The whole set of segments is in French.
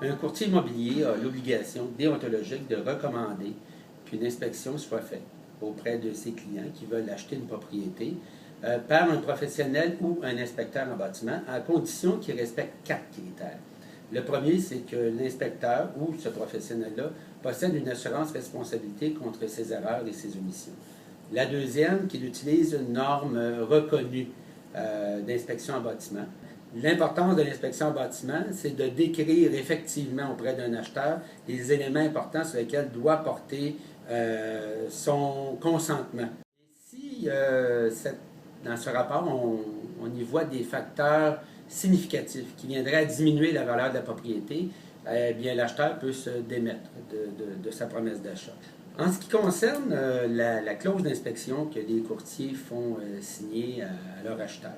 Un courtier immobilier a l'obligation déontologique de recommander qu'une inspection soit faite auprès de ses clients qui veulent acheter une propriété par un professionnel ou un inspecteur en bâtiment, à condition qu'il respecte 4 critères. Le premier, c'est que l'inspecteur ou ce professionnel-là possède une assurance responsabilité contre ses erreurs et ses omissions. La deuxième, qu'il utilise une norme reconnue d'inspection en bâtiment. L'importance de l'inspection en bâtiment, c'est de décrire effectivement auprès d'un acheteur les éléments importants sur lesquels doit porter son consentement. Si dans ce rapport, on y voit des facteurs significatifs qui viendraient à diminuer la valeur de la propriété, eh bien l'acheteur peut se démettre de sa promesse d'achat. En ce qui concerne la clause d'inspection que les courtiers font signer à leur acheteur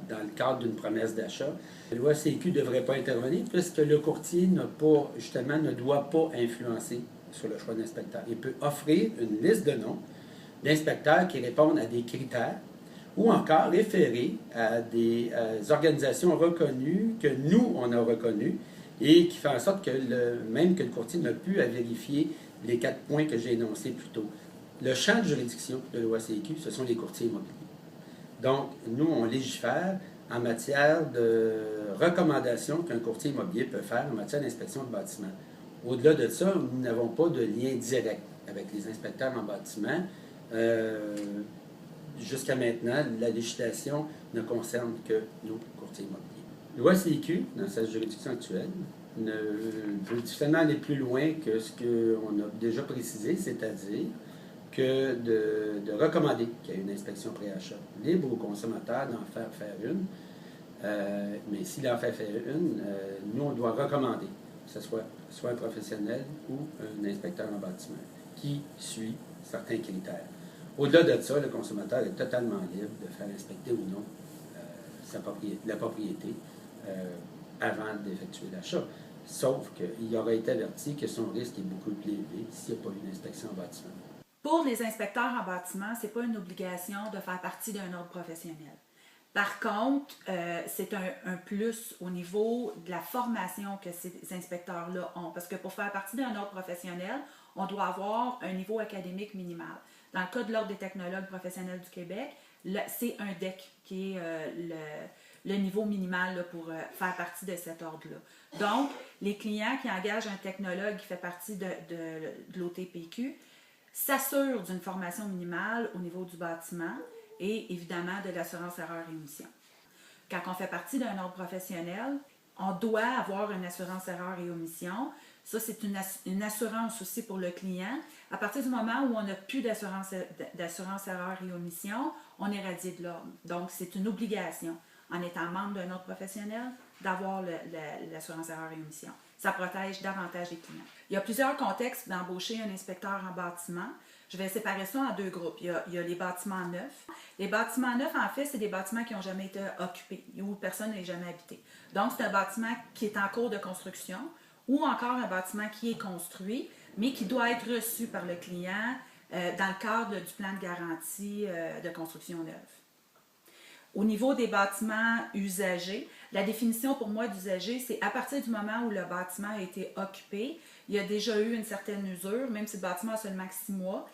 dans le cadre d'une promesse d'achat, l'OACQ ne devrait pas intervenir puisque le courtier ne doit pas influencer sur le choix d'inspecteur. Il peut offrir une liste de noms d'inspecteurs qui répondent à des critères ou encore référer à des organisations reconnues que nous, on a reconnues et qui fait en sorte que même que le courtier n'a plus à vérifier les 4 points que j'ai énoncés plus tôt. Le champ de juridiction de l'OACQ, ce sont les courtiers immobiliers. Donc, nous, on légifère en matière de recommandations qu'un courtier immobilier peut faire en matière d'inspection de bâtiment. Au-delà de ça, nous n'avons pas de lien direct avec les inspecteurs en bâtiment. Jusqu'à maintenant, la législation ne concerne que nos courtiers immobiliers. L'OACQ, dans sa juridiction actuelle, peut difficilement aller plus loin que ce qu'on a déjà précisé, c'est-à-dire que de recommander qu'il y ait une inspection pré-achat. Libre au consommateur d'en faire une, mais s'il en fait une, nous, on doit recommander que ce soit un professionnel ou un inspecteur en bâtiment qui suit certains critères. Au-delà de ça, le consommateur est totalement libre de faire inspecter ou non la propriété avant d'effectuer l'achat. Sauf qu'il aura été averti que son risque est beaucoup plus élevé s'il n'y a pas eu d'inspection en bâtiment. Pour les inspecteurs en bâtiment, ce n'est pas une obligation de faire partie d'un ordre professionnel. Par contre, c'est un plus au niveau de la formation que ces inspecteurs-là ont. Parce que pour faire partie d'un ordre professionnel, on doit avoir un niveau académique minimal. Dans le cas de l'Ordre des technologues professionnels du Québec, c'est un DEC qui est le niveau minimal là, pour faire partie de cet ordre-là. Donc, les clients qui engagent un technologue qui fait partie de l'OTPQ s'assurent d'une formation minimale au niveau du bâtiment et évidemment de l'assurance erreur et omission. Quand on fait partie d'un ordre professionnel, on doit avoir une assurance erreur et omission. Ça, c'est une assurance aussi pour le client. À partir du moment où on n'a plus d'assurance erreur et omission, on est radié de l'ordre. Donc, c'est une obligation, en étant membre d'un ordre professionnel, d'avoir l'assurance erreur et omission. Ça protège davantage les clients. Il y a plusieurs contextes d'embaucher un inspecteur en bâtiment. Je vais séparer ça en 2 groupes. Il y a les bâtiments neufs. Les bâtiments neufs, en fait, c'est des bâtiments qui n'ont jamais été occupés, où personne n'est jamais habité. Donc, c'est un bâtiment qui est en cours de construction ou encore un bâtiment qui est construit, mais qui doit être reçu par le client dans le cadre du plan de garantie de construction neuve. Au niveau des bâtiments usagés, la définition pour moi d'usager, c'est à partir du moment où le bâtiment a été occupé, il y a déjà eu une certaine usure, même si le bâtiment a seulement 6 mois,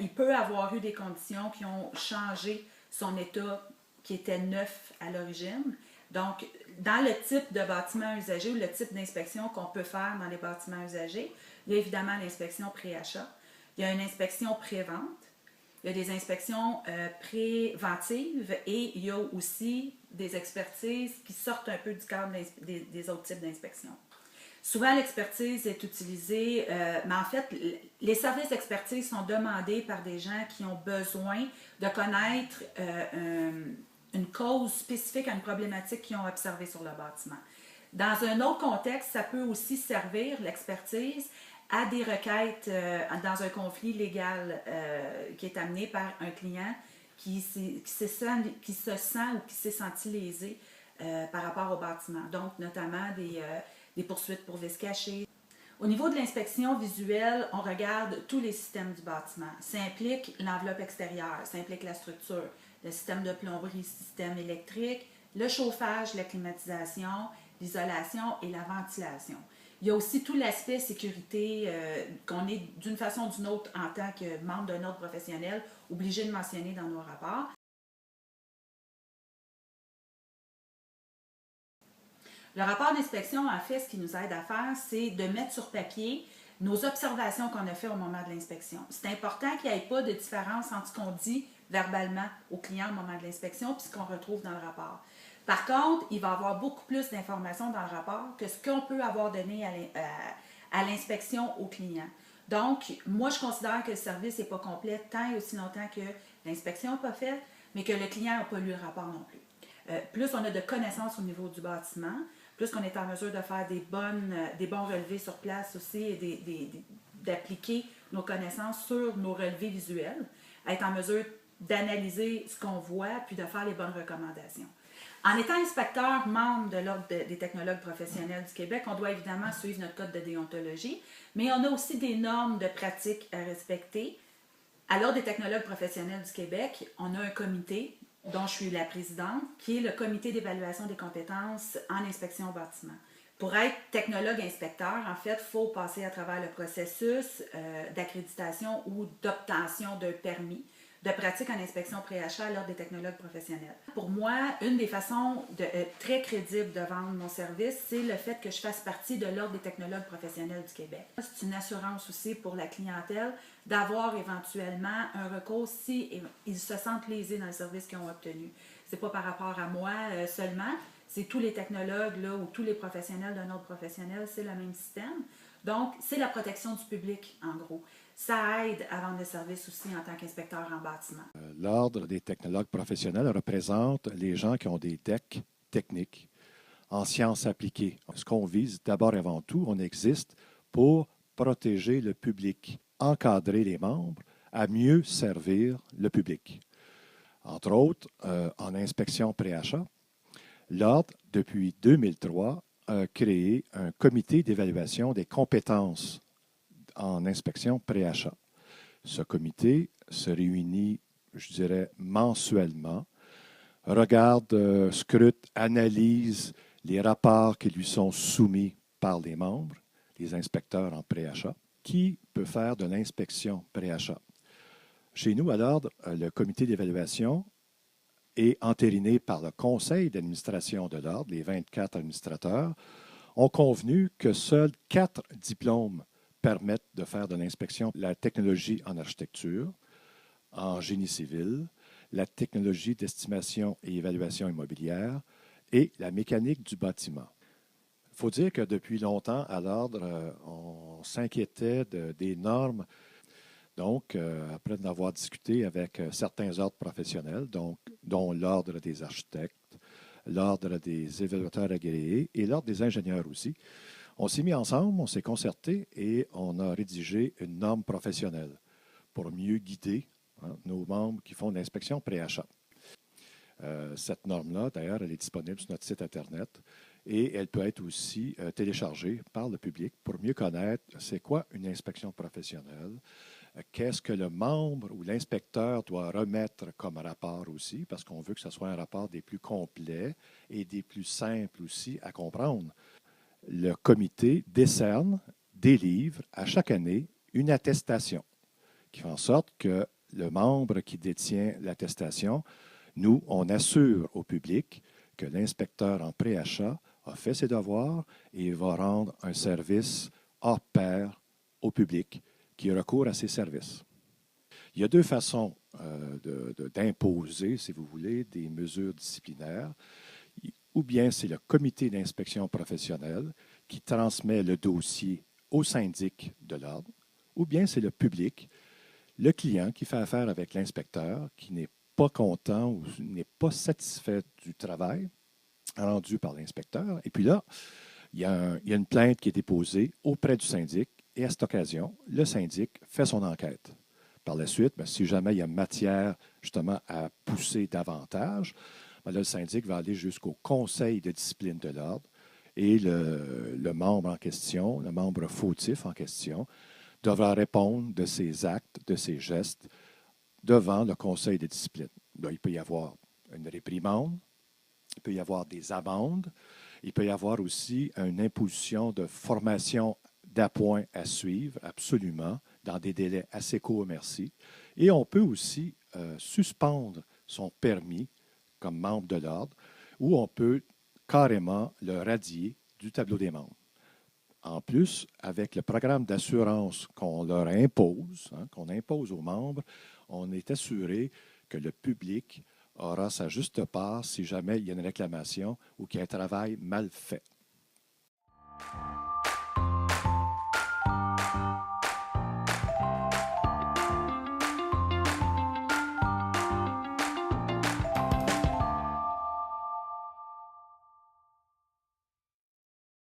il peut avoir eu des conditions qui ont changé son état qui était neuf à l'origine. Donc, dans le type de bâtiment usagé ou le type d'inspection qu'on peut faire dans les bâtiments usagés, il y a évidemment l'inspection pré-achat, il y a une inspection pré-vente, il y a des inspections préventives et il y a aussi des expertises qui sortent un peu du cadre des autres types d'inspections. Souvent, l'expertise est utilisée, mais en fait, les services d'expertise sont demandés par des gens qui ont besoin de connaître une cause spécifique à une problématique qu'ils ont observée sur le bâtiment. Dans un autre contexte, ça peut aussi servir, l'expertise, à des requêtes dans un conflit légal qui est amené par un client qui se sent ou qui s'est senti lésé par rapport au bâtiment. Donc, notamment des poursuites pour vice caché. Au niveau de l'inspection visuelle, on regarde tous les systèmes du bâtiment. Ça implique l'enveloppe extérieure, ça implique la structure, le système de plomberie, le système électrique, le chauffage, la climatisation, l'isolation et la ventilation. Il y a aussi tout l'aspect sécurité qu'on est d'une façon ou d'une autre en tant que membre d'un ordre professionnel obligé de mentionner dans nos rapports. Le rapport d'inspection, en fait, ce qui nous aide à faire, c'est de mettre sur papier nos observations qu'on a faites au moment de l'inspection. C'est important qu'il n'y ait pas de différence entre ce qu'on dit verbalement au client au moment de l'inspection et ce qu'on retrouve dans le rapport. Par contre, il va y avoir beaucoup plus d'informations dans le rapport que ce qu'on peut avoir donné à l'inspection au client. Donc, moi, je considère que le service n'est pas complet tant et aussi longtemps que l'inspection n'est pas faite, mais que le client n'a pas lu le rapport non plus. Plus on a de connaissances au niveau du bâtiment, plus qu'on est en mesure de faire des bons relevés sur place aussi et d'appliquer nos connaissances sur nos relevés visuels, être en mesure d'analyser ce qu'on voit puis de faire les bonnes recommandations. En étant inspecteur membre de l'Ordre des technologues professionnels du Québec, on doit évidemment suivre notre code de déontologie, mais on a aussi des normes de pratique à respecter. À l'Ordre des technologues professionnels du Québec, on a un comité dont je suis la présidente, qui est le comité d'évaluation des compétences en inspection au bâtiment. Pour être technologue inspecteur, en fait, il faut passer à travers le processus d'accréditation ou d'obtention d'un permis de pratique en inspection pré-achat à l'Ordre des technologues professionnels. Pour moi, une des façons très crédibles de vendre mon service, c'est le fait que je fasse partie de l'Ordre des technologues professionnels du Québec. C'est une assurance aussi pour la clientèle d'avoir éventuellement un recours si ils se sentent lésés dans le service qu'ils ont obtenu. Ce n'est pas par rapport à moi seulement, c'est tous les technologues là, ou tous les professionnels d'un ordre professionnel, c'est le même système. Donc, c'est la protection du public, en gros. Ça aide à vendre le service aussi en tant qu'inspecteur en bâtiment. L'Ordre des technologues professionnels représente les gens qui ont des DEC techniques en sciences appliquées. Ce qu'on vise d'abord et avant tout, on existe pour protéger le public, encadrer les membres, à mieux servir le public. Entre autres, en inspection pré-achat, l'Ordre, depuis 2003, a créé un comité d'évaluation des compétences en inspection pré-achat. Ce comité se réunit, je dirais, mensuellement, regarde, scrute, analyse les rapports qui lui sont soumis par les membres, les inspecteurs en pré-achat. Qui peut faire de l'inspection pré-achat? Chez nous, à l'Ordre, le comité d'évaluation est entériné par le conseil d'administration de l'Ordre. Les 24 administrateurs ont convenu que seuls 4 diplômes permettent de faire de l'inspection, la technologie en architecture, en génie civil, la technologie d'estimation et évaluation immobilière et la mécanique du bâtiment. Il faut dire que depuis longtemps, à l'Ordre, on s'inquiétait des normes. Donc, après en avoir discuté avec certains ordres professionnels, dont l'Ordre des architectes, l'Ordre des évaluateurs agréés et l'Ordre des ingénieurs aussi, on s'est mis ensemble, on s'est concerté et on a rédigé une norme professionnelle pour mieux guider nos membres qui font de l'inspection pré-achat. Cette norme-là, d'ailleurs, elle est disponible sur notre site Internet et elle peut être aussi téléchargée par le public pour mieux connaître c'est quoi une inspection professionnelle, qu'est-ce que le membre ou l'inspecteur doit remettre comme rapport aussi, parce qu'on veut que ce soit un rapport des plus complets et des plus simples aussi à comprendre. Le comité décerne, délivre à chaque année une attestation qui fait en sorte que le membre qui détient l'attestation, nous, on assure au public que l'inspecteur en pré-achat a fait ses devoirs et va rendre un service hors pair au public qui recourt à ces services. Il y a deux façons d'imposer, si vous voulez, des mesures disciplinaires. Ou bien c'est le comité d'inspection professionnelle qui transmet le dossier au syndic de l'Ordre, ou bien c'est le public, le client qui fait affaire avec l'inspecteur, qui n'est pas content ou n'est pas satisfait du travail rendu par l'inspecteur. Et puis là, il y a une plainte qui est déposée auprès du syndic et à cette occasion, le syndic fait son enquête. Par la suite, si jamais il y a matière justement à pousser davantage, là, le syndic va aller jusqu'au conseil de discipline de l'Ordre et le membre en question, le membre fautif en question, devra répondre de ses actes, de ses gestes devant le conseil de discipline. Là, il peut y avoir une réprimande, il peut y avoir des amendes, Il peut y avoir aussi une imposition de formation d'appoint à suivre, absolument, dans des délais assez courts, merci. Et on peut aussi suspendre son permis comme membre de l'ordre, ou on peut carrément le radier du tableau des membres. En plus, avec le programme d'assurance qu'on leur impose, qu'on impose aux membres, on est assuré que le public aura sa juste part si jamais il y a une réclamation ou qu'il y a un travail mal fait.